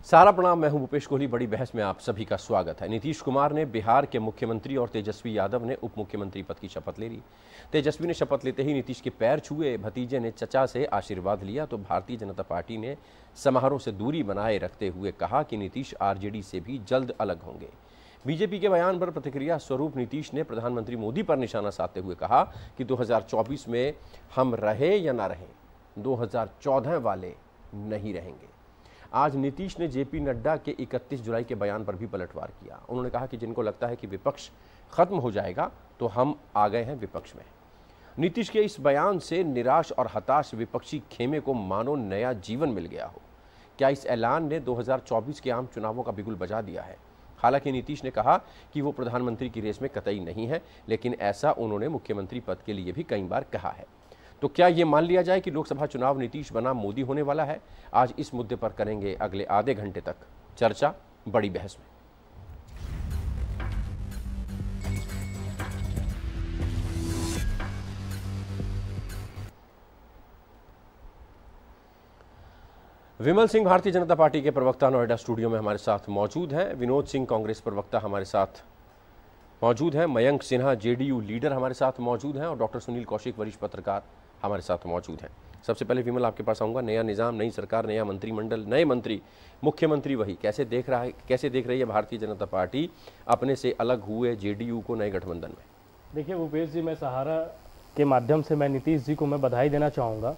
सारा प्रणाम, मैं हूं भूपेश कोहली। बड़ी बहस में आप सभी का स्वागत है। नीतीश कुमार ने बिहार के मुख्यमंत्री और तेजस्वी यादव ने उप मुख्यमंत्री पद की शपथ ले ली। तेजस्वी ने शपथ लेते ही नीतीश के पैर छुए, भतीजे ने चचा से आशीर्वाद लिया तो भारतीय जनता पार्टी ने समारोह से दूरी बनाए रखते हुए कहा कि नीतीश आरजेडी से भी जल्द अलग होंगे। बीजेपी के बयान पर प्रतिक्रिया स्वरूप नीतीश ने प्रधानमंत्री मोदी पर निशाना साधते हुए कहा कि 2024 में हम रहे या ना रहें, 2014 वाले नहीं रहेंगे। आज नीतीश ने जेपी नड्डा के 31 जुलाई के बयान पर भी पलटवार किया। उन्होंने कहा कि जिनको लगता है कि विपक्ष खत्म हो जाएगा तो हम आ गए हैं विपक्ष में। नीतीश के इस बयान से निराश और हताश विपक्षी खेमे को मानो नया जीवन मिल गया हो। क्या इस ऐलान ने 2024 के आम चुनावों का बिगुल बजा दिया है? हालांकि नीतीश ने कहा कि वो प्रधानमंत्री की रेस में कतई नहीं है, लेकिन ऐसा उन्होंने मुख्यमंत्री पद के लिए भी कई बार कहा है। तो क्या ये मान लिया जाए कि लोकसभा चुनाव नीतीश बनाम मोदी होने वाला है? आज इस मुद्दे पर करेंगे अगले आधे घंटे तक चर्चा, बड़ी बहस में। विमल सिंह भारतीय जनता पार्टी के प्रवक्ता नोएडा स्टूडियो में हमारे साथ मौजूद हैं। विनोद सिंह कांग्रेस प्रवक्ता हमारे साथ मौजूद हैं। मयंक सिन्हा जेडीयू लीडर हमारे साथ मौजूद हैं और डॉक्टर सुनील कौशिक वरिष्ठ पत्रकार हमारे साथ मौजूद हैं। सबसे पहले विमल, आपके पास आऊँगा। नया निज़ाम, नई सरकार, नया मंत्रिमंडल, नए मंत्री, मुख्यमंत्री वही, कैसे देख रही है भारतीय जनता पार्टी अपने से अलग हुए जेडीयू को नए गठबंधन में? देखिए भूपेश जी, मैं सहारा के माध्यम से मैं नीतीश जी को मैं बधाई देना चाहूँगा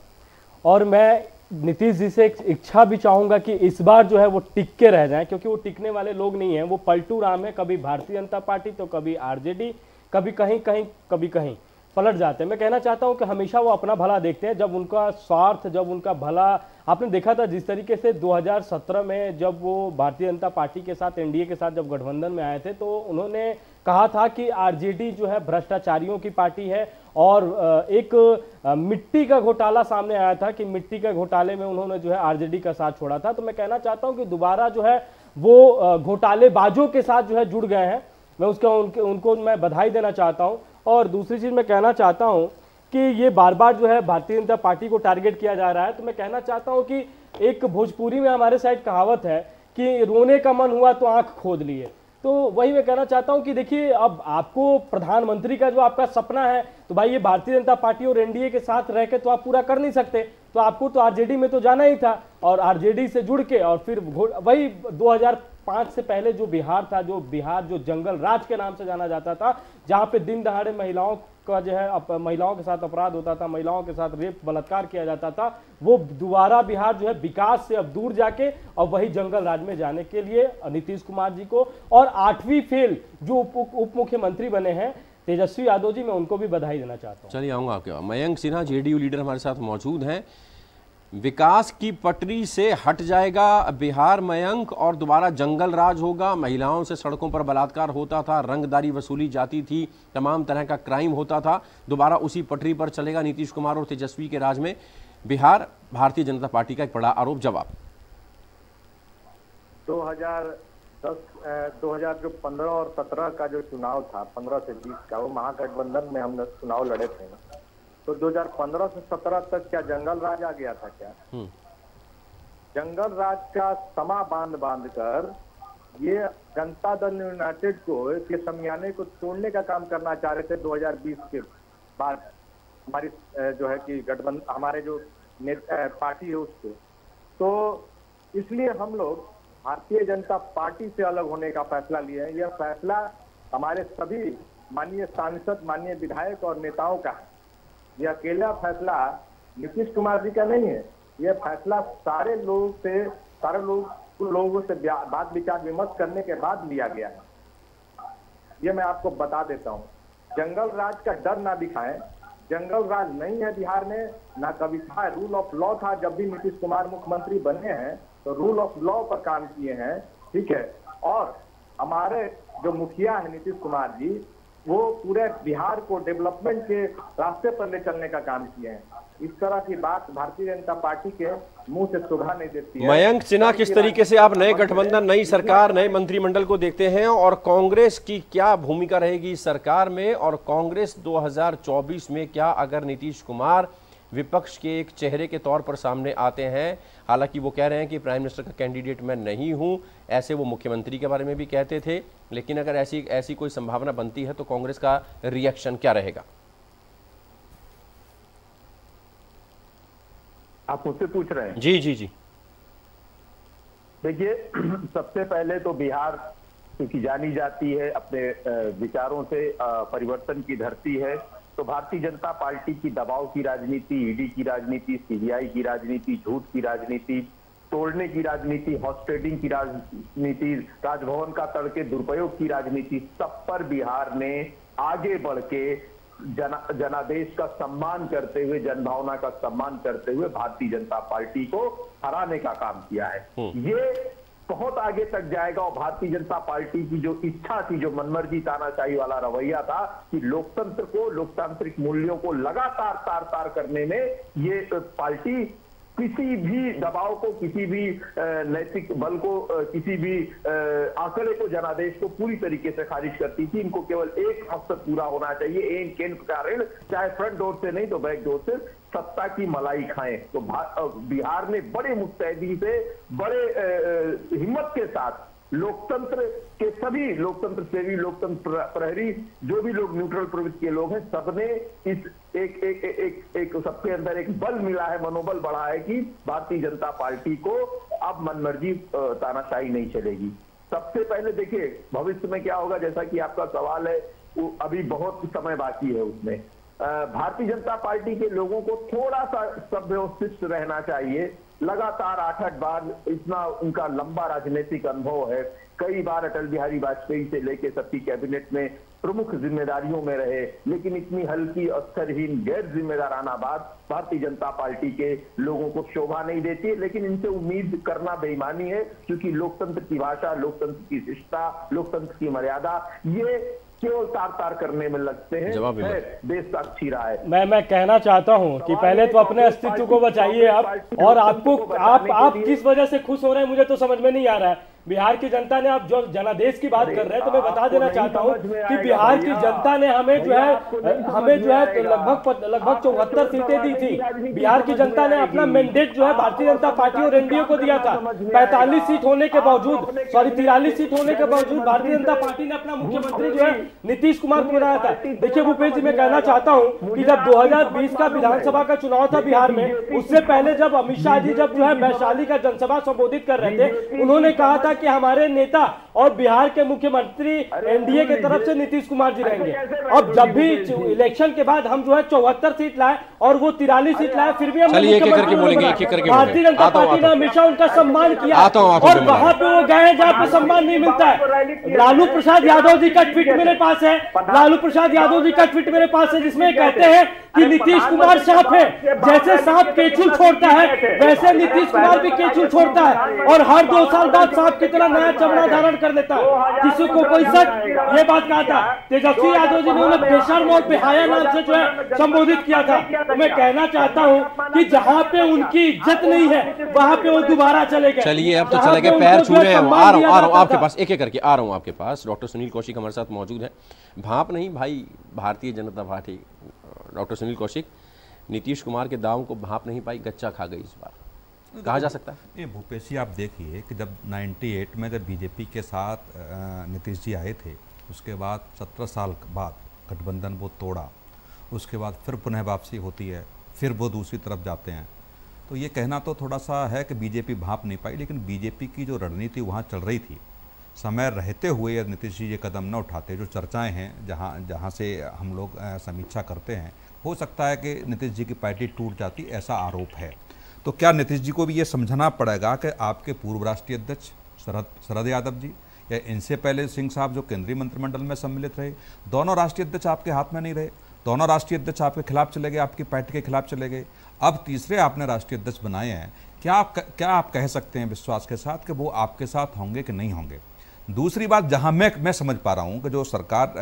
और मैं नीतीश जी से एक इच्छा भी चाहूँगा कि इस बार जो है वो टिक के रह जाएं, क्योंकि वो टिकने वाले लोग नहीं हैं। वो पलटू राम है, कभी भारतीय जनता पार्टी तो कभी आरजेडी, कभी कहीं कभी कहीं पलट जाते हैं। मैं कहना चाहता हूं कि हमेशा वो अपना भला देखते हैं। जब उनका स्वार्थ, जब उनका भला, आपने देखा था जिस तरीके से 2017 में जब वो भारतीय जनता पार्टी के साथ, एनडीए के साथ जब गठबंधन में आए थे, तो उन्होंने कहा था कि आरजेडी जो है भ्रष्टाचारियों की पार्टी है और एक मिट्टी का घोटाला सामने आया था कि मिट्टी के घोटाले में उन्होंने जो है आरजेडी का साथ छोड़ा था। तो मैं कहना चाहता हूं कि दोबारा जो है वो घोटालेबाजों के साथ जो है जुड़ गए हैं। मैं उनको मैं बधाई देना चाहता हूं। और दूसरी चीज मैं कहना चाहता हूं कि ये बार बार जो है भारतीय जनता पार्टी को टारगेट किया जा रहा है। तो मैं कहना चाहता हूं कि एक भोजपुरी में हमारे साइड कहावत है कि रोने का मन हुआ तो आंख खोद लिए। तो वही मैं कहना चाहता हूं कि देखिए, अब आपको प्रधानमंत्री का जो आपका सपना है, तो भाई ये भारतीय जनता पार्टी और एनडीए के साथ रह के तो आप पूरा कर नहीं सकते। तो आपको तो आरजेडी में तो जाना ही था और आरजेडी से जुड़ के और फिर वही 2005 से पहले जो बिहार था, जो बिहार जो जंगल राज के नाम से जाना जाता था, जहां पे दिन दहाड़े महिलाओं का जो है महिलाओं के साथ अपराध होता था, महिलाओं के साथ रेप बलात्कार किया जाता था, वो दोबारा बिहार जो है विकास से अब दूर जाके और वही जंगल राज में जाने के लिए नीतीश कुमार जी को और 8वीं फेल जो उप मुख्यमंत्री बने हैं तेजस्वी यादव जी, मैं उनको भी बधाई देना चाहता हूँ। चलिए आऊँगा आपके पास। मयंक सिन्हा जेडीयू लीडर हमारे साथ मौजूद हैं। विकास की पटरी से हट जाएगा बिहार मयंक और दोबारा जंगल राज होगा। महिलाओं से सड़कों पर बलात्कार होता था, रंगदारी वसूली जाती थी, तमाम तरह का क्राइम होता था, दोबारा उसी पटरी पर चलेगा नीतीश कुमार और तेजस्वी के राज में बिहार। भारतीय जनता पार्टी का एक बड़ा आरोप जवाब। 2015 और 17 का जो चुनाव था, 15 से 20 का, वो महागठबंधन में हम चुनाव लड़े थे ना, तो 2015 से 17 तक क्या जंगल राज आ गया था क्या? जंगल राज का समा बांध कर ये जनता दल यूनाइटेड को के समियाने को तोड़ने का काम करना चाह रहे थे 2020 के बाद। हमारी जो है कि गठबंधन, हमारे जो पार्टी है उसको, तो इसलिए हम लोग भारतीय जनता पार्टी से अलग होने का फैसला लिए हैं। यह फैसला हमारे सभी माननीय सांसद, माननीय विधायक और नेताओं का है। यह अकेला फैसला नीतीश कुमार जी का नहीं है। यह फैसला सारे लोगों से बात विचार विमर्श करने के बाद लिया गया है। यह मैं आपको बता देता हूँ। जंगल राज का डर ना दिखाएं। जंगल राज नहीं है बिहार में, ना कभी था। रूल ऑफ लॉ था। जब भी नीतीश कुमार मुख्यमंत्री बने हैं तो रूल ऑफ लॉ पर काम किए हैं, ठीक है। और हमारे जो मुखिया है नीतीश कुमार जी, वो पूरे बिहार को डेवलपमेंट के रास्ते पर ले चलने का काम किए हैं। इस तरह की बात भारतीय जनता पार्टी के मुंह से शोभा नहीं देती है। मयंक सिन्हा, किस तरीके से आप नए गठबंधन, नई सरकार, नए मंत्रिमंडल को देखते हैं और कांग्रेस की क्या भूमिका रहेगी सरकार में, और कांग्रेस 2024 में क्या, अगर नीतीश कुमार विपक्ष के एक चेहरे के तौर पर सामने आते हैं। हालांकि वो कह रहे हैं कि प्राइम मिनिस्टर का कैंडिडेट मैं नहीं हूं, ऐसे वो मुख्यमंत्री के बारे में भी कहते थे। लेकिन अगर ऐसी कोई संभावना बनती है तो कांग्रेस का रिएक्शन क्या रहेगा? आप मुझसे पूछ रहे हैं? जी जी जी। देखिए, सबसे पहले तो बिहार क्योंकि जानी जाती है अपने विचारों से परिवर्तन की धरती है, तो भारतीय जनता पार्टी की दबाव की राजनीति, ईडी की राजनीति, सीबीआई की राजनीति, झूठ की राजनीति, तोड़ने की राजनीति, हॉर्स ट्रेडिंग की राजनीति, राजभवन का तड़के दुरुपयोग की राजनीति, सब पर बिहार ने आगे बढ़ के जनादेश का सम्मान करते हुए, जनभावना का सम्मान करते हुए भारतीय जनता पार्टी को हराने का काम किया है। ये बहुत आगे तक जाएगा और भारतीय जनता पार्टी की जो इच्छा थी, जो मनमर्जी तानाशाही वाला रवैया था कि लोकतंत्र को, लोकतांत्रिक मूल्यों को लगातार तार-तार करने में ये पार्टी किसी भी दबाव को, किसी भी नैतिक बल को, किसी भी आंकड़े को, जनादेश को पूरी तरीके से खारिज करती थी। इनको केवल एक मकसद पूरा होना चाहिए, एक केंद्र का ऋण, चाहे फ्रंट डोर से नहीं तो बैक डोर से, सत्ता की मलाई खाएं। तो बिहार ने बड़े मुस्तैदी से, बड़े हिम्मत के साथ लोकतंत्र के सभी लोकतंत्र सेवी, लोकतंत्र प्रहरी, जो भी लोग न्यूट्रल प्रवृत्ति के लोग हैं, सबने इस एक सबके अंदर एक बल मिला है, मनोबल बढ़ा है कि भारतीय जनता पार्टी को अब मनमर्जी तानाशाही नहीं चलेगी। सबसे पहले देखिए भविष्य में क्या होगा, जैसा कि आपका सवाल है, अभी बहुत समय बाकी है उसमें। भारतीय जनता पार्टी के लोगों को थोड़ा सा सभ्य और शिष्ट रहना चाहिए। लगातार 8-8 बार, इतना उनका लंबा राजनीतिक अनुभव है, कई बार अटल बिहारी वाजपेयी से लेकर सबकी कैबिनेट में प्रमुख जिम्मेदारियों में रहे, लेकिन इतनी हल्की, अस्तरहीन, गैर जिम्मेदाराना बात भारतीय जनता पार्टी के लोगों को शोभा नहीं देती है। लेकिन इनसे उम्मीद करना बेईमानी है, क्योंकि लोकतंत्र की भाषा, लोकतंत्र की शिष्टता, लोकतंत्र की मर्यादा, ये केवल तार-तार करने में लगते हैं। देश साक्षी रहा है। मैं कहना चाहता हूं कि पहले तो अपने अस्तित्व को बचाइए आप, और आपको आप किस वजह से खुश हो रहे हैं मुझे तो समझ में नहीं आ रहा है। बिहार की जनता ने, आप जो जनादेश की बात कर रहे हैं, तो मैं बता देना चाहता हूं कि बिहार की जनता ने हमें जो है लगभग 74 सीटें दी थी। बिहार की जनता ने अपना मैंडेट जो है भारतीय जनता पार्टी और एनडीए को दिया था। 45 सीट होने के बावजूद, 43 सीट होने के बावजूद भारतीय जनता पार्टी ने अपना मुख्यमंत्री जो है नीतीश कुमार को बनाया था। देखिए भूपेश जी, मैं कहना चाहता हूं कि जब 2020 का विधानसभा का चुनाव था बिहार में, उससे पहले जब अमित शाह जी जब जो है वैशाली का जनसभा संबोधित कर रहे थे, उन्होंने कहा था कि हमारे नेता और बिहार के मुख्यमंत्री एनडीए की तरफ से नीतीश कुमार जी रहेंगे। अब जब भी इलेक्शन के बाद हम जो है 74 सीट लाए और वो 43 सीट लाए, फिर भी हम भारतीय जनता पार्टी ने हमेशा उनका सम्मान किया, और वहां पे वो गए जहां पे सम्मान नहीं मिलता है। लालू प्रसाद यादव जी का ट्वीट मेरे पास है, लालू प्रसाद यादव जी का ट्वीट मेरे पास है, जिसमें कहते हैं कि नीतीश कुमार सांप है, जैसे सांप केचुल छोड़ता है वैसे नीतीश कुमार भी केचुल छोड़ता है, और हर 2 साल बाद सांप की तरह नया चमड़ा धारण कर लेता है। किसी को कोई शक? ये बात कहा था तेजस्वी यादव जी ने, उन्हें बेशर्म और बेहाया नाम से जो है संबोधित किया था। तो मैं कहना चाहता हूं कि जहां पे उनकी इज्जत नहीं है वहां पे वो दोबारा चले गए। चलिए अब तो चले गए, पैर छू रहे हैं। आ रहा हूं आपके पास, एक एक करके आ रहा हूं आपके पास। डॉक्टर सुनील कौशिक हमारे साथ मौजूद है। भाप नहीं भाई, भारतीय जनता पार्टी, डॉक्टर सुनील कौशिक, नीतीश कुमार के दावों को भाप नहीं पाई, गच्चा खा गई इस बार, कहा जा सकता है? ये भूपेश जी, आप देखिए कि जब 98 में जब बीजेपी के साथ नीतीश जी आए थे, उसके बाद 17 साल बाद गठबंधन वो तोड़ा, उसके बाद फिर पुनः वापसी होती है, फिर वो दूसरी तरफ जाते हैं। तो ये कहना तो थोड़ा सा है कि बीजेपी भाप नहीं पाई, लेकिन बीजेपी की जो रणनीति वहाँ चल रही थी, समय रहते हुए यदि नीतीश जी ये कदम न उठाते, जो चर्चाएं हैं जहाँ से हम लोग समीक्षा करते हैं, हो सकता है कि नीतीश जी की पार्टी टूट जाती, ऐसा आरोप है। तो क्या नीतीश जी को भी ये समझना पड़ेगा कि आपके पूर्व राष्ट्रीय अध्यक्ष शरद यादव जी या इनसे पहले सिंह साहब जो केंद्रीय मंत्रिमंडल में सम्मिलित रहे, दोनों राष्ट्रीय अध्यक्ष आपके हाथ में नहीं रहे, दोनों राष्ट्रीय अध्यक्ष आपके खिलाफ चले गए, आपकी पार्टी के खिलाफ चले गए, अब तीसरे आपने राष्ट्रीय अध्यक्ष बनाए हैं। क्या आप कह सकते हैं विश्वास के साथ कि वो आपके साथ होंगे कि नहीं होंगे? दूसरी बात, जहां मैं समझ पा रहा हूं कि जो सरकार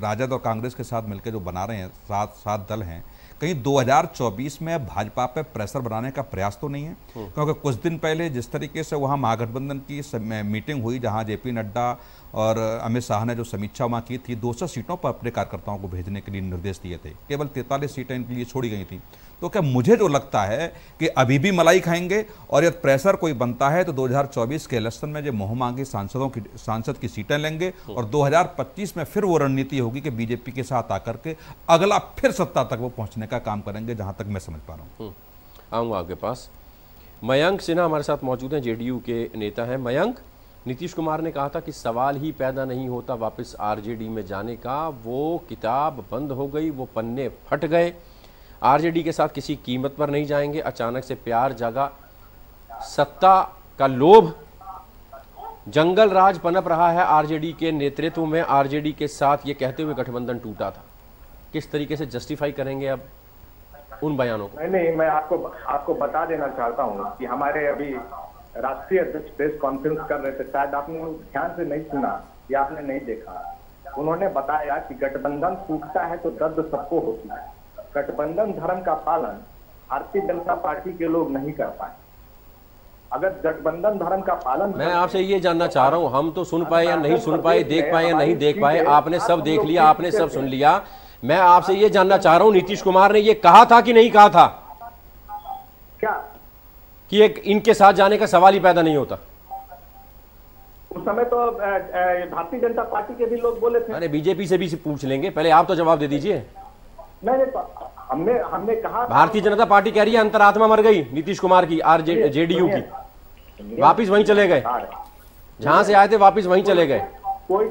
राजद और कांग्रेस के साथ मिलकर जो बना रहे हैं, सात दल हैं, कहीं 2024 में भाजपा पे प्रेशर बनाने का प्रयास तो नहीं है? क्योंकि कुछ दिन पहले जिस तरीके से वहां महागठबंधन की मीटिंग हुई, जहां जेपी नड्डा और अमित शाह ने जो समीक्षा वहाँ की थी 200 सीटों पर अपने कार्यकर्ताओं को भेजने के लिए निर्देश दिए थे, केवल 43 सीटें इनके लिए छोड़ी गई थी। तो क्या मुझे जो लगता है कि अभी भी मलाई खाएंगे और यदि प्रेशर कोई बनता है तो 2024 के इलेक्शन में जो मुँह मांगी सांसद की सीटें लेंगे और 2025 में फिर वो रणनीति होगी कि बीजेपी के साथ आकर के अगला फिर सत्ता तक वो पहुंचने का काम करेंगे, जहां तक मैं समझ पा रहा हूं। आऊँगा आपके पास। मयंक सिन्हा हमारे साथ मौजूद हैं, जेडीयू के नेता हैं। मयंक, नीतीश कुमार ने कहा था कि सवाल ही पैदा नहीं होता वापस आरजेडी में जाने का, वो किताब बंद हो गई, वो पन्ने फट गए, आरजेडी के साथ किसी कीमत पर नहीं जाएंगे, अचानक से प्यार जागा, सत्ता का लोभ, जंगल राज पनप रहा है आरजेडी के नेतृत्व में, आरजेडी के साथ ये कहते हुए गठबंधन टूटा था। किस तरीके से जस्टिफाई करेंगे अब उन बयानों को? नहीं, मैं आपको बता देना चाहता हूँ कि हमारे अभी राष्ट्रीय अध्यक्ष प्रेस कॉन्फ्रेंस कर रहे थे, शायद आपने ध्यान से नहीं सुना या आपने नहीं देखा। उन्होंने बताया कि गठबंधन टूटता है तो दर्द सबको होती है, गठबंधन धर्म का पालन भारतीय जनता पार्टी के लोग नहीं कर पाए। अगर गठबंधन धर्म का पालन, मैं आपसे ये जानना चाह रहा हूँ, हम तो सुन पाए या नहीं सुन पाए, देख पाए या नहीं देख पाए, आपने सब देख लिया, आपने सब सुन लिया। मैं आपसे ये जानना चाह रहा हूँ, नीतीश कुमार ने ये कहा था कि नहीं कहा था क्या कि एक इनके साथ जाने का सवाल ही पैदा नहीं होता? उस समय तो भारतीय जनता पार्टी के भी लोग बोले थे। अरे बीजेपी से भी पूछ लेंगे, पहले आप तो जवाब दे दीजिए। नहीं, हमने कहा भारतीय जनता पार्टी कह रही है अंतरात्मा मर गई नीतीश कुमार की, जेडीयू की, वापिस वहीं चले गए, जहां से आए थे वापिस वहीं चले गए। कोई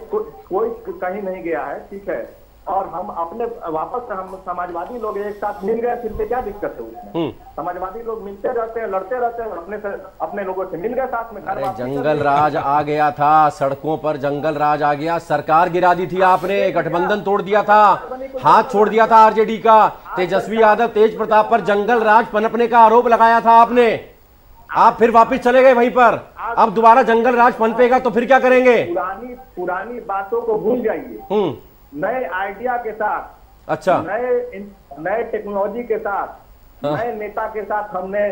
कहीं नहीं गया है, ठीक है। और हम अपने वापस हम समाजवादी लोग एक साथ मिल गए, फिर से क्या दिक्कत है उसमें? समाजवादी लोग मिलते रहते हैं, लड़ते रहते हैं, अपने लोगों से मिल गए साथ में। अरे जंगल राज आ गया था, सड़कों पर जंगल राज आ गया, सरकार गिरा दी थी आपने, गठबंधन तोड़ दिया था, हाथ छोड़ दिया था आरजेडी का, तेजस्वी यादव तेज प्रताप पर जंगल राज पनपने का आरोप लगाया था आपने, आप फिर वापस चले गए वहीं पर। अब दोबारा जंगल राज पनपेगा तो फिर क्या करेंगे? पुरानी बातों को भूल जाइए, नए आइडिया के साथ, अच्छा, नए टेक्नोलॉजी के साथ, नए नेता के साथ हमने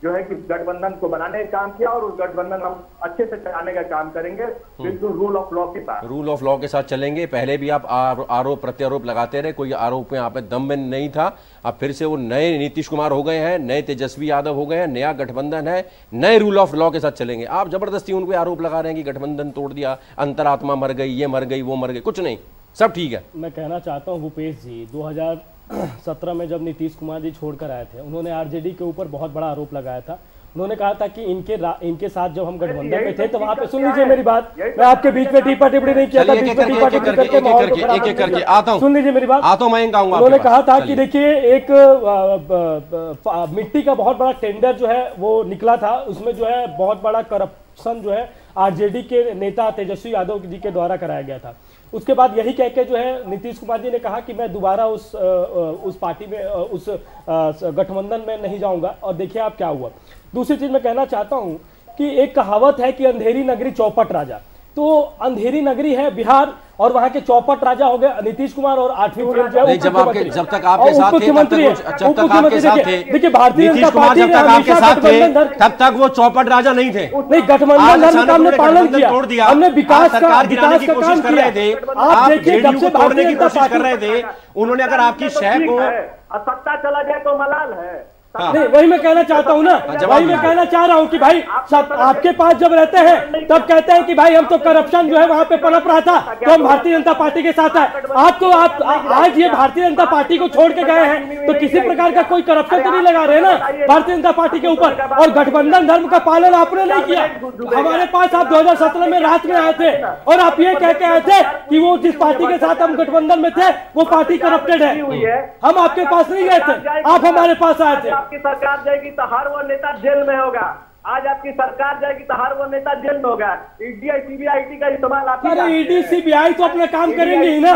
जो है कि गठबंधन को बनाने का काम किया और उस गठबंधन हम अच्छे से चलाने का काम करेंगे, बिल्कुल रूल ऑफ लॉ के साथ। रूल ऑफ लॉ के साथ चलेंगे। पहले भी आप आरोप प्रत्यारोप लगाते रहे, कोई आरोप में आप में दम में नहीं था, अब फिर से वो नए नीतीश कुमार हो गए हैं, नए तेजस्वी यादव हो गए हैं, नया गठबंधन है, नए रूल ऑफ लॉ के साथ चलेंगे। आप जबरदस्ती उनको आरोप लगा रहे हैं कि गठबंधन तोड़ दिया, अंतरात्मा मर गई, ये मर गई, वो मर गई, कुछ नहीं, सब ठीक है। मैं कहना चाहता हूं भूपेश जी, 2017 में जब नीतीश कुमार जी छोड़कर आए थे, उन्होंने आरजेडी के ऊपर बहुत बड़ा आरोप लगाया था। उन्होंने कहा था कि इनके साथ जब हम गठबंधन में थे तो वहां पे, सुन लीजिए मेरी बात, मैं आपके बीच में टीपा टिप्पणी नहीं किया था, बीच में टीपा टिप्पणी करके माहौल को खराब एक करके आता हूं, सुन लीजिए मेरी बात, आता हूं, मैं आऊंगा। उन्होंने कहा था कि देखिए एक मिट्टी का बहुत बड़ा टेंडर जो है वो निकला था, उसमें जो है बहुत बड़ा करप्शन जो है आरजेडी के नेता तेजस्वी यादव जी के द्वारा कराया गया था। उसके बाद यही कह के जो है नीतीश कुमार जी ने कहा कि मैं दोबारा उस पार्टी में, उस गठबंधन में नहीं जाऊंगा, और देखिए आप क्या हुआ। दूसरी चीज मैं कहना चाहता हूं कि एक कहावत है कि अंधेरी नगरी चौपट राजा, तो अंधेरी नगरी है बिहार और वहां के चौपट राजा हो गए नीतीश कुमार और 8वीं फेल जो है, जब तक आपके साथ थे, देखिए भारतीय जनता पार्टी जब तक आपके साथ थे तब तक वो चौपट राजा नहीं थे। नहीं, गठबंधन का हमने पालन किया, हमने विकास का काम किया थे। आप देखिए जब से भारतीय जनता पार्टी कर रहे थे, उन्होंने अगर आपकी शह को सत्ता चला जाए तो मलाल है। नहीं, वही मैं कहना चाहता हूँ ना, वही मैं कहना चाह रहा हूँ कि भाई आपके पास जब रहते हैं तब कहते हैं कि भाई हम तो करप्शन जो है वहां पे पनप रहा था तो हम भारतीय जनता पार्टी के साथ है। आप आज ये भारतीय जनता पार्टी को छोड़ के गए हैं तो किसी प्रकार का कोई करप्शन तो नहीं लगा रहे ना भारतीय जनता पार्टी के ऊपर, और गठबंधन धर्म का पालन आपने नहीं किया। हमारे पास आप 2017 में रात में आए थे और आप ये कह के आए थे कि वो जिस पार्टी के साथ हम गठबंधन में थे वो पार्टी करप्टेड है। हम आपके पास नहीं गए थे, आप हमारे पास आए थे। आपकी सरकार जाएगी तो हर वो नेता जेल में होगा। आज आपकी सरकार जाएगी तो हर वो नेता जेल में होगा। ईडी सीबीआई का इस्तेमाल आप, अरे ईडी सीबीआई तो अपना काम करेंगे ही ना।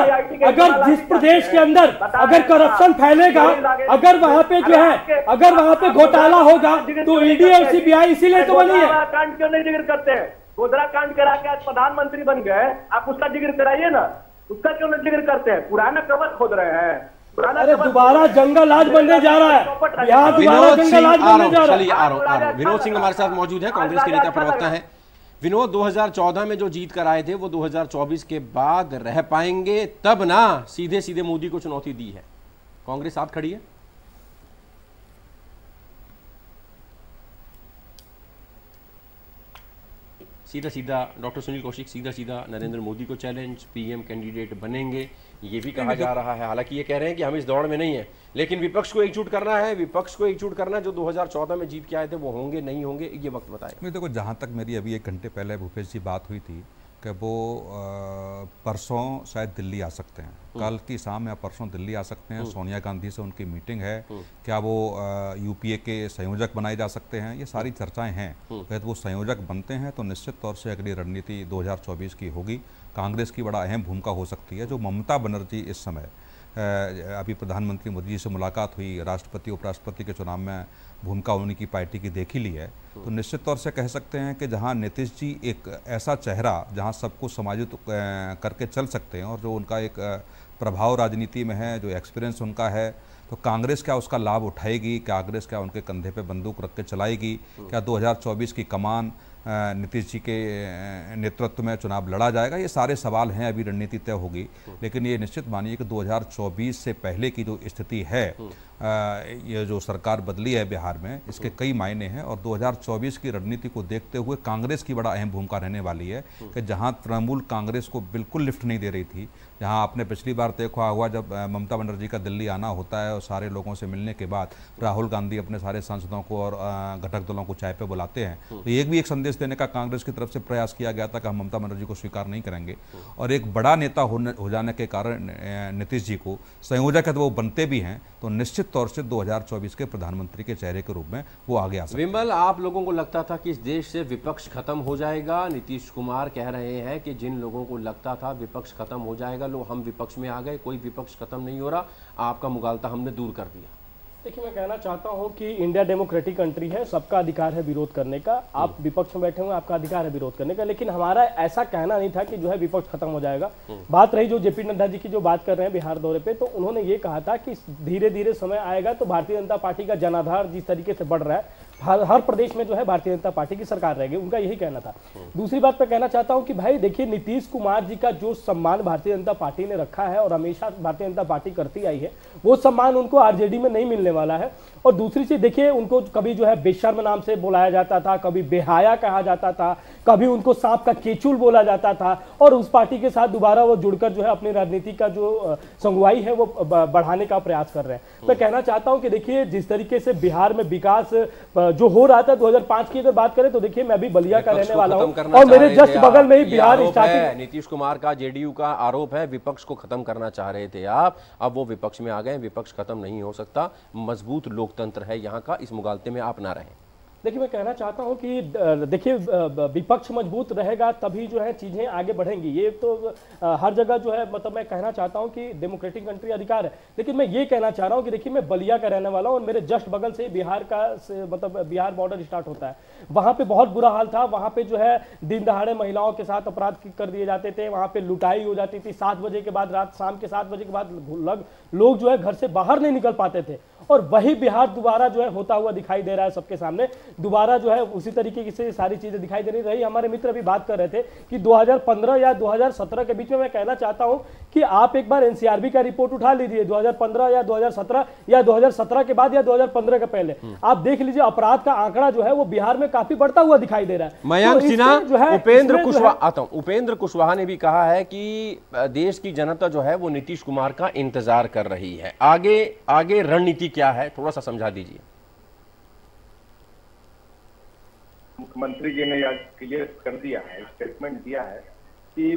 अगर जिस प्रदेश के अंदर अगर करप्शन फैलेगा, अगर वहाँ पे जो है, अगर वहाँ पे घोटाला होगा तो ईडी और सीबीआई इसीलिए तो बनी है। कांड क्यों नहीं जिक्र करते हैं? गोधरा कांड करा के आज प्रधानमंत्री बन गए, आप उसका जिक्र कराइए ना, उसका क्यों नहीं जिक्र करते हैं? पुराना कबर खोद रहे हैं। अरे दोबारा जंगल राज बनने जा रहा है, यहाँ दोबारा जंगल राज बनने जा रहा है। विनोद सिंह हमारे साथ मौजूद है, कांग्रेस के नेता प्रवक्ता है। विनोद, 2014 में जो जीत कर आए थे वो 2024 के बाद रह पाएंगे? तब ना सीधे सीधे मोदी को चुनौती दी है। कांग्रेस साथ खड़ी है। सीधा सीधा डॉक्टर सुनील कौशिक सीधा सीधा नरेंद्र मोदी को चैलेंज, पीएम कैंडिडेट बनेंगे, ये भी कहा जा रहा है। हालांकि ये कह रहे हैं कि हम इस दौड़ में नहीं है, लेकिन विपक्ष को एकजुट करना है। विपक्ष को एकजुट करना, जो 2014 में जीत के आए थे वो होंगे नहीं होंगे, ये वक्त बताए। नहीं, देखो, जहाँ तक मेरी अभी 1 घंटे पहले भूपेश जी बात हुई थी कि वो परसों शायद दिल्ली आ सकते हैं, कल की शाम या परसों दिल्ली आ सकते हैं। सोनिया गांधी से उनकी मीटिंग है। क्या वो यूपीए के संयोजक बनाए जा सकते हैं? ये सारी चर्चाएं हैं। अगर वो संयोजक बनते हैं तो निश्चित तौर से अगली रणनीति 2024 की होगी। कांग्रेस की बड़ा अहम भूमिका हो सकती है। जो ममता बनर्जी इस समय अभी प्रधानमंत्री मोदी जी से मुलाकात हुई, राष्ट्रपति उपराष्ट्रपति के चुनाव में भूमिका उनकी पार्टी की देख ही ली है, तो निश्चित तौर से कह सकते हैं कि जहां नीतीश जी एक ऐसा चेहरा जहां सबको समायोजित करके चल सकते हैं और जो उनका एक प्रभाव राजनीति में है, जो एक्सपीरियंस उनका है, तो कांग्रेस क्या उसका लाभ उठाएगी? कांग्रेस क्या उनके कंधे पे बंदूक रख के चलाएगी? क्या 2024 की कमान नीतीश जी के नेतृत्व में चुनाव लड़ा जाएगा? ये सारे सवाल हैं, अभी रणनीति तय होगी। लेकिन ये निश्चित मानिए कि 2024 से पहले की जो स्थिति है, ये जो सरकार बदली है बिहार में, इसके कई मायने हैं। और 2024 की रणनीति को देखते हुए कांग्रेस की बड़ा अहम भूमिका रहने वाली है कि जहां तृणमूल कांग्रेस को बिल्कुल लिफ्ट नहीं दे रही थी, जहां आपने पिछली बार देखा हुआ जब ममता बनर्जी का दिल्ली आना होता है और सारे लोगों से मिलने के बाद राहुल गांधी अपने सारे सांसदों को और घटक दलों को चाय पे बुलाते हैं, तो एक भी एक संदेश देने का कांग्रेस की तरफ से प्रयास किया गया था कि हम ममता बनर्जी को स्वीकार नहीं करेंगे। और एक बड़ा नेता हो जाने के कारण नीतीश जी को संयोजक है तो वो बनते भी हैं, तो निश्चित तौर से 2024 के प्रधानमंत्री के चेहरे के रूप में वो आगे आ सकते हैं। विमल, आप लोगों को लगता था कि इस देश से विपक्ष खत्म हो जाएगा। नीतीश कुमार कह रहे हैं कि जिन लोगों को लगता था विपक्ष खत्म हो जाएगा, लोग हम विपक्ष में आ गए, कोई विपक्ष खत्म नहीं हो रहा, आपका मुगालता हमने दूर कर दिया। देखिए, मैं कहना चाहता हूं कि इंडिया डेमोक्रेटिक कंट्री है, सबका अधिकार है विरोध करने का। आप विपक्ष में बैठे हुए, आपका अधिकार है विरोध करने का, लेकिन हमारा ऐसा कहना नहीं था कि जो है विपक्ष खत्म हो जाएगा। बात रही जो जेपी नड्डा जी की जो बात कर रहे हैं बिहार दौरे पे, तो उन्होंने ये कहा था कि धीरे धीरे समय आएगा तो भारतीय जनता पार्टी का जनाधार जिस तरीके से बढ़ रहा है, हर प्रदेश में जो है भारतीय जनता पार्टी की सरकार रहेगी, उनका यही कहना था। दूसरी बात मैं कहना चाहता हूं कि भाई देखिए, नीतीश कुमार जी का जो सम्मान भारतीय जनता पार्टी ने रखा है और हमेशा भारतीय जनता पार्टी करती आई है, वो सम्मान उनको आरजेडी में नहीं मिलने वाला है। और दूसरी चीज देखिए, उनको कभी जो है बेशर्म नाम से बुलाया जाता था, कभी बेहाया कहा जाता था, कभी उनको सांप का केचुल बोला जाता था, और उस पार्टी के साथ दोबारा वो जुड़कर जो है अपनी राजनीति का जो संगवाई है वो बढ़ाने का प्रयास कर रहे हैं। मैं कहना चाहता हूं कि देखिए, जिस तरीके से बिहार में विकास जो हो रहा था 2005 की अगर बात करें तो देखिए, मैं भी बलिया का रहने वाला हूं और मेरे जस्ट बगल में ही बिहार स्टार्टिंग। नीतीश कुमार का जेडीयू का आरोप है, विपक्ष को खत्म करना चाह रहे थे आप, अब वो विपक्ष में आ गए। विपक्ष खत्म नहीं हो सकता, मजबूत लोकतंत्र है यहाँ का, इस मुगालते में आप ना रहें। देखिए, मैं कहना चाहता हूं कि देखिए, विपक्ष मजबूत रहेगा तभी जो है चीजें आगे बढ़ेंगी। ये तो हर जगह जो है, मतलब मैं कहना चाहता हूं कि डेमोक्रेटिक कंट्री अधिकार है, लेकिन मैं ये कहना चाह रहा हूं कि देखिए, मैं बलिया का रहने वाला हूं और मेरे जस्ट बगल से बिहार का मतलब बिहार बॉर्डर स्टार्ट होता है। वहां पे बहुत बुरा हाल था। वहां पे जो है दिन दहाड़े महिलाओं के साथ अपराध कर दिए जाते थे, वहां पे लुटाई हो जाती थी। 7 बजे के बाद, रात शाम के 7 बजे के बाद लोग जो है घर से बाहर नहीं निकल पाते थे। और वही बिहार दोबारा जो है होता हुआ दिखाई दे रहा है सबके सामने। दोबारा जो है उसी तरीके से सारी चीजें दिखाई दे रही। हमारे मित्र अभी बात कर रहे थे कि 2015 या 2017 के बीच में, मैं कहना चाहता हूं कि आप एक बार एनसीआरबी का रिपोर्ट उठा लीजिए 2015 या 2017 या 2017 के बाद या 2015 के पहले, आप देख लीजिए अपराध का आंकड़ा जो है वो बिहार में काफी बढ़ता हुआ दिखाई दे रहा है। मयंक सिन्हा, उपेंद्र कुशवाहा ने भी कहा है कि देश की जनता जो है वो नीतीश कुमार का इंतजार कर रही है। आगे रणनीति क्या है, थोड़ा सा समझा दीजिए। मुख्यमंत्री जी ने आज क्लियर कर दिया है, स्टेटमेंट दिया है कि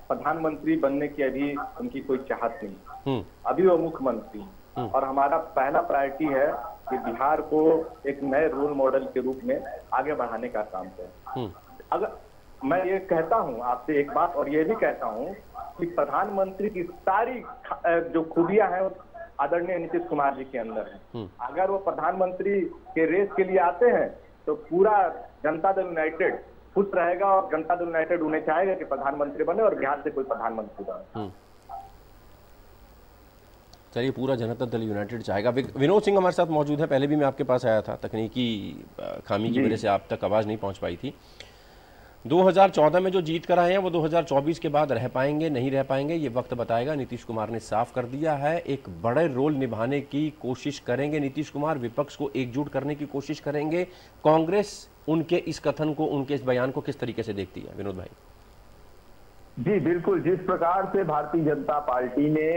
प्रधानमंत्री बनने की अभी उनकी कोई चाहत नहीं, अभी वो मुख्यमंत्री, और हमारा पहला प्रायोरिटी है कि बिहार को एक नए रोल मॉडल के रूप में आगे बढ़ाने का काम करें। अगर मैं ये कहता हूं आपसे एक बात, और ये भी कहता हूं कि प्रधानमंत्री की सारी जो खूबियां हैं आदरणीय नीतीश कुमार जी के अंदर है। अगर वो प्रधानमंत्री के रेस के लिए आते हैं तो पूरा जनता दल यूनाइटेड खुश रहेगा और जनता दल यूनाइटेड उन्हें चाहेगा कि प्रधानमंत्री बने और बिहार से कोई प्रधानमंत्री बने। चलिए, पूरा जनता दल यूनाइटेड चाहेगा। विनोद सिंह हमारे साथ मौजूद है। पहले भी मैं आपके पास आया था, तकनीकी खामी की वजह से आप तक आवाज़ नहीं पहुंच पाई थी। 2014 में जो जीत कर आए हैं वो 2024 के बाद रह पाएंगे नहीं रह पाएंगे ये वक्त बताएगा। नीतीश कुमार ने साफ कर दिया है, एक बड़े रोल निभाने की कोशिश करेंगे नीतीश कुमार, विपक्ष को एकजुट करने की कोशिश करेंगे। कांग्रेस उनके इस कथन को, उनके इस बयान को किस तरीके से देखती है विनोद भाई? जी बिल्कुल, जिस प्रकार से भारतीय जनता पार्टी ने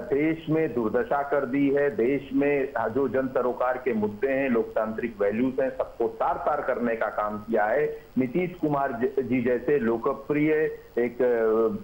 देश में दुर्दशा कर दी है, देश में जो जन सरोकार के मुद्दे हैं, लोकतांत्रिक वैल्यूज हैं, सबको तार तार करने का काम किया है। नीतीश कुमार जी जैसे लोकप्रिय एक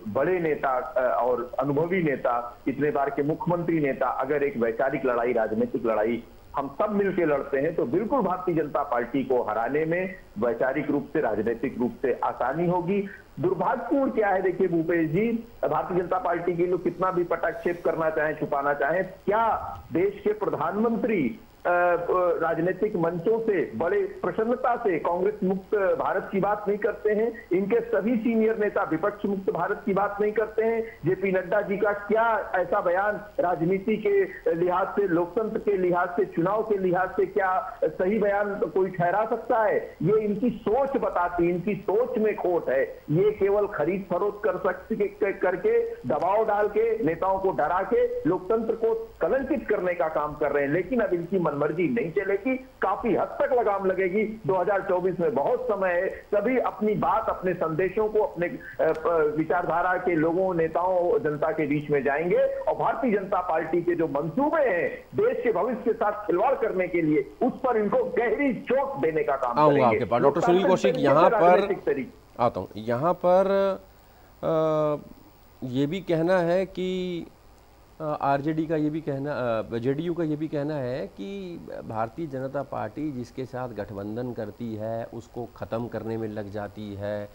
बड़े नेता और अनुभवी नेता, इतने बार के मुख्यमंत्री नेता, अगर एक वैचारिक लड़ाई, राजनीतिक लड़ाई हम सब मिलकर लड़ते हैं तो बिल्कुल भारतीय जनता पार्टी को हराने में वैचारिक रूप से, राजनीतिक रूप से आसानी होगी। दुर्भाग्यपूर्ण क्या है, देखिए भूपेश जी, भारतीय जनता पार्टी के लोग कितना भी पटाक्षेप करना चाहें, छुपाना चाहें, क्या देश के प्रधानमंत्री राजनीतिक मंचों से बड़े प्रसन्नता से कांग्रेस मुक्त भारत की बात नहीं करते हैं? इनके सभी सीनियर नेता विपक्ष मुक्त भारत की बात नहीं करते हैं? जेपी नड्डा जी का क्या ऐसा बयान राजनीति के लिहाज से, लोकतंत्र के लिहाज से, चुनाव के लिहाज से क्या सही बयान तो कोई ठहरा सकता है? ये इनकी सोच बताती, इनकी सोच में खोट है। ये केवल खरीद फरोख्त कर सकते करके, दबाव डाल के, नेताओं को डरा के लोकतंत्र को कलंकित करने का काम कर रहे हैं। लेकिन अब इनकी मनमर्जी नहीं चलेगी, काफी हद तक लगाम लगेगी। 2024 में बहुत समय है, सभी अपनी बात, अपने संदेशों को अपने विचारधारा के लोगों, नेताओं, जनता के बीच में जाएंगे और भारतीय जनता पार्टी के जो मंसूबे हैं देश के भविष्य के साथ खिलवाड़ करने के लिए, उस पर इनको गहरी चोट देने का काम करेंगे। डॉक्टर सुनील कौशिक, यहाँ पर आता हूँ, यहाँ पर ये भी कहना है कि आरजेडी का ये भी कहना, जेडीयू का ये भी कहना है कि भारतीय जनता पार्टी जिसके साथ गठबंधन करती है उसको ख़त्म करने में लग जाती है।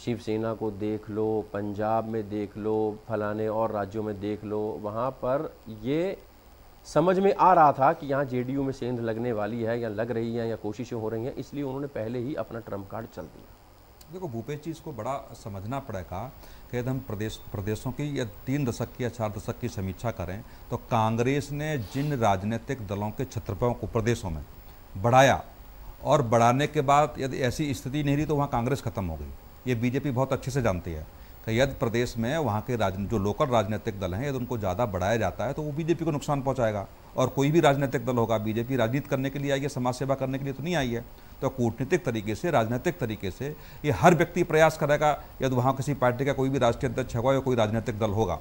शिवसेना को देख लो, पंजाब में देख लो, फलाने और राज्यों में देख लो, वहाँ पर ये समझ में आ रहा था कि यहाँ जेडीयू में सेंध लगने वाली है या लग रही है या कोशिशें हो रही हैं, इसलिए उन्होंने पहले ही अपना ट्रम्प कार्ड चल दिया। देखो भूपेश जी, इसको बड़ा समझना पड़ेगा कि यदि हम प्रदेशों की या 3 दशक की या 4 दशक की समीक्षा करें तो कांग्रेस ने जिन राजनीतिक दलों के छत्रपों को प्रदेशों में बढ़ाया और बढ़ाने के बाद यदि ऐसी स्थिति नहीं रही तो वहाँ कांग्रेस खत्म हो गई। ये बीजेपी बहुत अच्छे से जानती है कि यदि प्रदेश में वहाँ के जो लोकल राजनीतिक दल हैं यदि उनको ज़्यादा बढ़ाया जाता है तो वो बीजेपी को नुकसान पहुँचाएगा। और कोई भी राजनीतिक दल होगा, बीजेपी राजनीति करने के लिए आई है, समाज सेवा करने के लिए तो नहीं आई है। तो कूटनीतिक तरीके से, राजनीतिक तरीके से ये हर व्यक्ति प्रयास करेगा यदि वहाँ किसी पार्टी का कोई भी राष्ट्रीय अध्यक्ष होगा या कोई राजनीतिक दल होगा।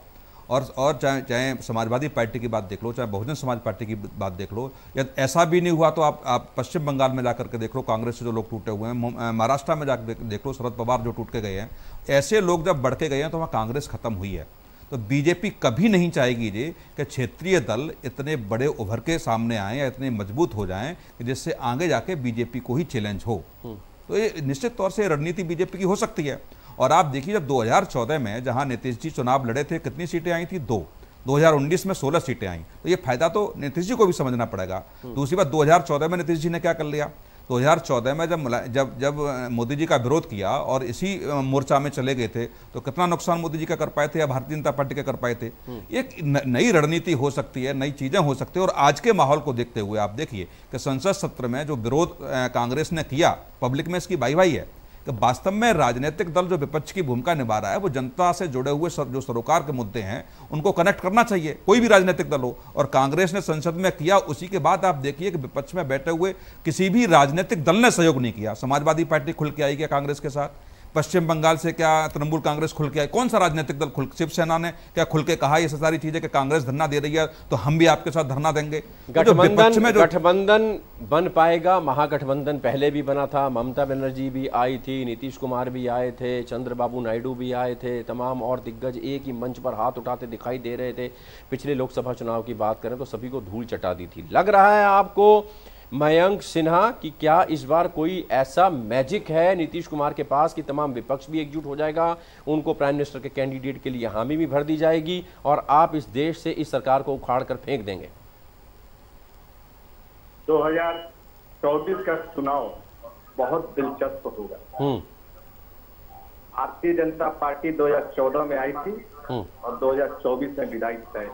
और चाहे समाजवादी पार्टी की बात देख लो, चाहे बहुजन समाज पार्टी की बात देख लो, यदि ऐसा भी नहीं हुआ तो आप पश्चिम बंगाल में जाकर के देख लो, कांग्रेस से जो लोग टूटे हुए हैं, महाराष्ट्र में जाकर देख लो, शरद पवार जो टूट के गए हैं, ऐसे लोग जब बढ़ के गए हैं तो वहाँ कांग्रेस खत्म हुई है। तो बीजेपी कभी नहीं चाहेगी जी कि क्षेत्रीय दल इतने बड़े उभर के सामने आएँ या इतने मजबूत हो जाएं कि जिससे आगे जाके बीजेपी को ही चैलेंज हो। तो ये निश्चित तौर से रणनीति बीजेपी की हो सकती है। और आप देखिए जब 2014 में जहां नीतीश जी चुनाव लड़े थे, कितनी सीटें आई थी? 2। 2019 में 16 सीटें आई। तो ये फायदा तो नीतीश जी को भी समझना पड़ेगा। दूसरी बात, 2014 में नीतीश जी ने क्या कर लिया? 2014 में जब मोदी जी का विरोध किया और इसी मोर्चा में चले गए थे तो कितना नुकसान मोदी जी का कर पाए थे या भारतीय जनता पार्टी का कर पाए थे? एक नई रणनीति हो सकती है, नई चीजें हो सकती है। और आज के माहौल को देखते हुए आप देखिए कि संसद सत्र में जो विरोध कांग्रेस ने किया, पब्लिक में इसकी वाई है कि वास्तव में राजनीतिक दल जो विपक्ष की भूमिका निभा रहा है वो जनता से जुड़े हुए जो सरोकार के मुद्दे हैं उनको कनेक्ट करना चाहिए, कोई भी राजनीतिक दल हो। और कांग्रेस ने संसद में किया, उसी के बाद आप देखिए कि विपक्ष में बैठे हुए किसी भी राजनीतिक दल ने सहयोग नहीं किया। समाजवादी पार्टी खुल के आई क्या कांग्रेस के साथ? पश्चिम बंगाल से क्या तृणमूल कांग्रेस खुल के आई? कौन सा राजनीतिक दल शिवसेना ने क्या खुल के कहा ये सारी चीजें कि कांग्रेस धरना दे रही है तो हम भी आपके साथ धरना देंगे? गठबंधन बन पाएगा। महागठबंधन पहले भी बना था, ममता बनर्जी भी आई थी, नीतीश कुमार भी आए थे, चंद्रबाबू नायडू भी आए थे, तमाम और दिग्गज एक ही मंच पर हाथ उठाते दिखाई दे रहे थे। पिछले लोकसभा चुनाव की बात करें तो सभी को धूल चटा दी थी। लग रहा है आपको मयंक सिन्हा कि क्या इस बार कोई ऐसा मैजिक है नीतीश कुमार के पास कि तमाम विपक्ष भी एकजुट हो जाएगा, उनको प्राइम मिनिस्टर के कैंडिडेट के लिए हामी भी भर दी जाएगी और आप इस देश से इस सरकार को उखाड़ कर फेंक देंगे? 2024 का चुनाव बहुत दिलचस्प होगा। भारतीय जनता पार्टी 2014 में आई थी और 2024 में विदाई तय।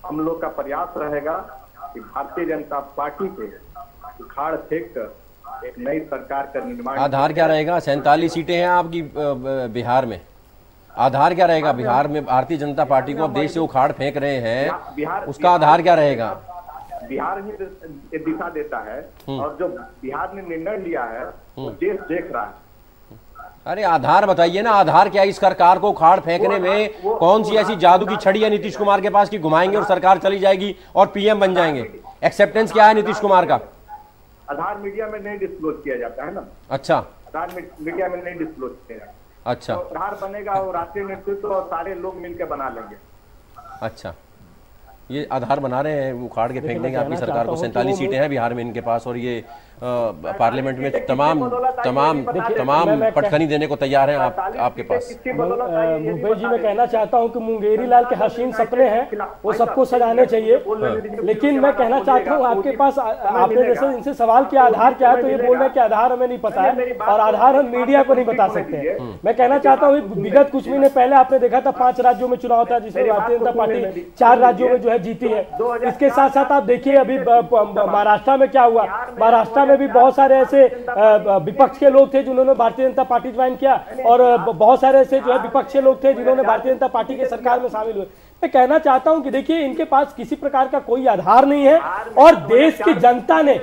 हम लोग का प्रयास रहेगा कि भारतीय जनता पार्टी को उखाड़ फेंक कर एक नई सरकार का निर्माण। आधार क्या रहेगा? 47 सीटें हैं आपकी बिहार में, आधार क्या रहेगा? बिहार में भारतीय जनता पार्टी को अब देश से उखाड़ फेंक रहे हैं, उसका आधार क्या रहेगा? बिहार ही दिशा देता है, और जो बिहार ने निर्णय लिया है वो देश देख रहा है। अरे आधार बताइए ना, आधार क्या है? इस सरकार को उखाड़ फेंकने में कौन सी ऐसी जादू की छड़ी है नीतीश कुमार के पास कि घुमाएंगे और सरकार चली जाएगी और पीएम बन जाएंगे? एक्सेप्टेंस क्या है नीतीश कुमार का? आधार मीडिया में नहीं डिस्क्लोज किया जाता है ना। अच्छा, आधार मीडिया में नहीं डिस्क्लोज किया जाता। अच्छा, तो आधार बनेगा वो राष्ट्रीय नेतृत्व और सारे लोग मिलकर बना लेंगे। अच्छा, ये आधार बना रहे हैं, उखाड़ के फेंक देंगे आपकी सरकार को। 47 सीटें हैं बिहार में इनके पास, और ये पार्लियामेंट में तमाम पटखनी देने को तैयार हैं आपके पास। मुंबई जी, मैं कहना चाहता हूं कि मुंगेरी लाल के हसीन सपने हैं, वो सबको सजाने चाहिए, लेकिन मैं कहना चाहता हूं आपके पास, आपने जैसे इनसे सवाल किया आधार क्या है, तो ये बोल रहे हैं कि आधार हमें नहीं पता है और आधार हम मीडिया को नहीं बता सकते। मैं कहना चाहता हूँ विगत कुछ महीने पहले आपने देखा था 5 राज्यों में चुनाव था जिसमें भारतीय जनता पार्टी 4 राज्यों में जो है जीती है। इसके साथ साथ आप देखिए अभी महाराष्ट्र में क्या हुआ। महाराष्ट्र में भी बहुत सारे ऐसे विपक्ष के लोग थे जिन्होंने भारतीय जनता पार्टी ज्वाइन किया, और बहुत सारे ऐसे जो है विपक्ष के लोग थे जिन्होंने भारतीय जनता पार्टी की सरकार में शामिल हुए। मैं कहना चाहता हूं कि देखिए इनके पास किसी प्रकार का कोई आधार नहीं है, और देश की जनता ने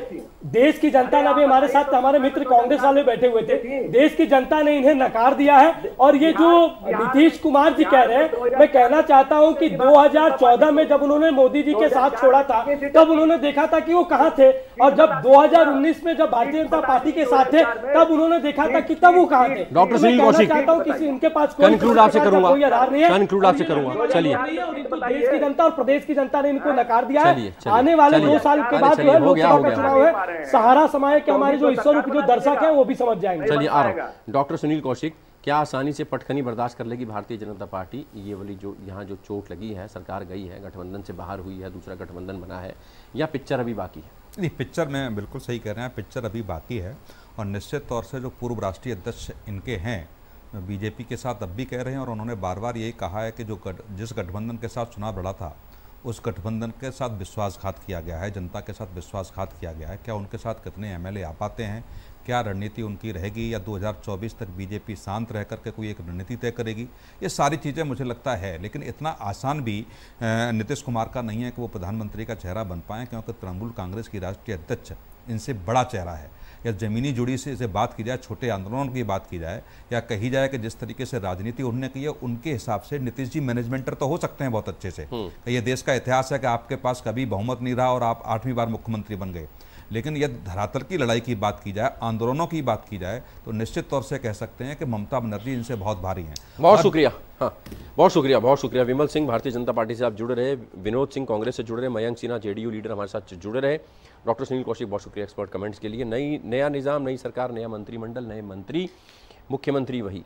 अभी हमारे साथ हमारे मित्र कांग्रेस वाले बैठे हुए थे, देश की जनता ने इन्हें नकार दिया है। और ये जो नीतीश कुमार जी कह रहे हैं, मैं कहना चाहता हूं कि 2014 में जब उन्होंने मोदी जी के साथ छोड़ा था तब उन्होंने देखा था कि वो कहां थे, और जब 2019 में जब भारतीय जनता पार्टी के साथ थे तब उन्होंने देखा था कि तब वो कहां थे। डॉक्टर सुनील कौशिक, चाहता हूं कि इनके पास कंक्लूड आपसे करूंगा, कोई आधार नहीं है, कंक्लूड आपसे करूंगा। चलिए, देश की जनता और प्रदेश की जनता ने इनको नकार दिया है। आने वाले 2 साल के बाद जो है लोकसभा का चुनाव है, सहारा समाज के हमारे जो ईश्वर जो दर्शक हैं वो भी समझ जाएंगे। चलिए, आ रहा हूं। डॉक्टर सुनील कौशिक, क्या आसानी से पटखनी बर्दाश्त कर लेगी भारतीय जनता पार्टी? ये वाली जो यहाँ जो चोट लगी है, सरकार गई है, गठबंधन से बाहर हुई है, दूसरा गठबंधन बना है, या पिक्चर अभी बाकी है? नहीं, पिक्चर में बिल्कुल सही कह रहे हैं, पिक्चर अभी बाकी है। और निश्चित तौर से जो पूर्व राष्ट्रीय अध्यक्ष इनके हैं बीजेपी के साथ अब भी कह रहे हैं, और उन्होंने बार बार यही कहा है कि जिस गठबंधन के साथ चुनाव लड़ा था उस गठबंधन के साथ विश्वासघात किया गया है, जनता के साथ विश्वासघात किया गया है। क्या उनके साथ कितने एमएलए आ पाते हैं, क्या रणनीति उनकी रहेगी, या 2024 तक बीजेपी शांत रह करके कोई एक रणनीति तय करेगी, ये सारी चीज़ें मुझे लगता है। लेकिन इतना आसान भी नीतीश कुमार का नहीं है कि वो प्रधानमंत्री का चेहरा बन पाएँ, क्योंकि तृणमूल कांग्रेस की राष्ट्रीय अध्यक्ष इनसे बड़ा चेहरा है। या ज़मीनी जुड़ी से बात की जाए, छोटे आंदोलनों की बात की जाए, या कही जाए कि जिस तरीके से राजनीति उन्होंने की है, उनके हिसाब से नीतीश जी मैनेजमेंटर तो हो सकते हैं बहुत अच्छे से। ये देश का इतिहास है कि आपके पास कभी बहुमत नहीं रहा और आप 8वीं बार मुख्यमंत्री बन गए। लेकिन यदि धरातल की लड़ाई की बात की जाए, आंदोलनों की बात की जाए, तो निश्चित तौर से कह सकते हैं कि ममता बनर्जी इनसे बहुत भारी हैं। बहुत शुक्रिया। हाँ, बहुत शुक्रिया, बहुत शुक्रिया। विमल सिंह भारतीय जनता पार्टी से आप जुड़े रहे, विनोद सिंह कांग्रेस से जुड़े रहे, मयंक सिन्हा जेडीयू लीडर हमारे साथ जुड़े रहे, डॉक्टर सुनील कौशिक बहुत शुक्रिया एक्सपर्ट कमेंट्स के लिए। नया निज़ाम, नई सरकार, नया मंत्रिमंडल, नए मंत्री, मुख्यमंत्री वही,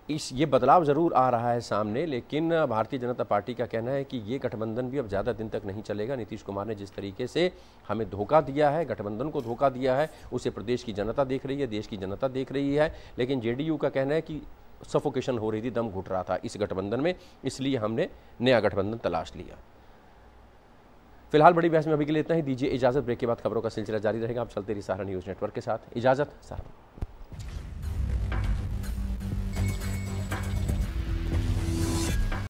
ये बदलाव ज़रूर आ रहा है सामने, लेकिन भारतीय जनता पार्टी का कहना है कि ये गठबंधन भी अब ज़्यादा दिन तक नहीं चलेगा। नीतीश कुमार ने जिस तरीके से हमें धोखा दिया है, गठबंधन को धोखा दिया है, उसे प्रदेश की जनता देख रही है, देश की जनता देख रही है। लेकिन जेडीयू का कहना है कि सफोकेशन हो रही थी, दम घुट रहा था इस गठबंधन में, इसलिए हमने नया गठबंधन तलाश लिया। फिलहाल बड़ी बहस में अभी के लिए इतना ही। दीजिए इजाज़त, ब्रेक के बाद खबरों का सिलसिला जारी रहेगा। आप चलते रहिए सहारा न्यूज़ नेटवर्क के साथ। इजाज़त, सहारा।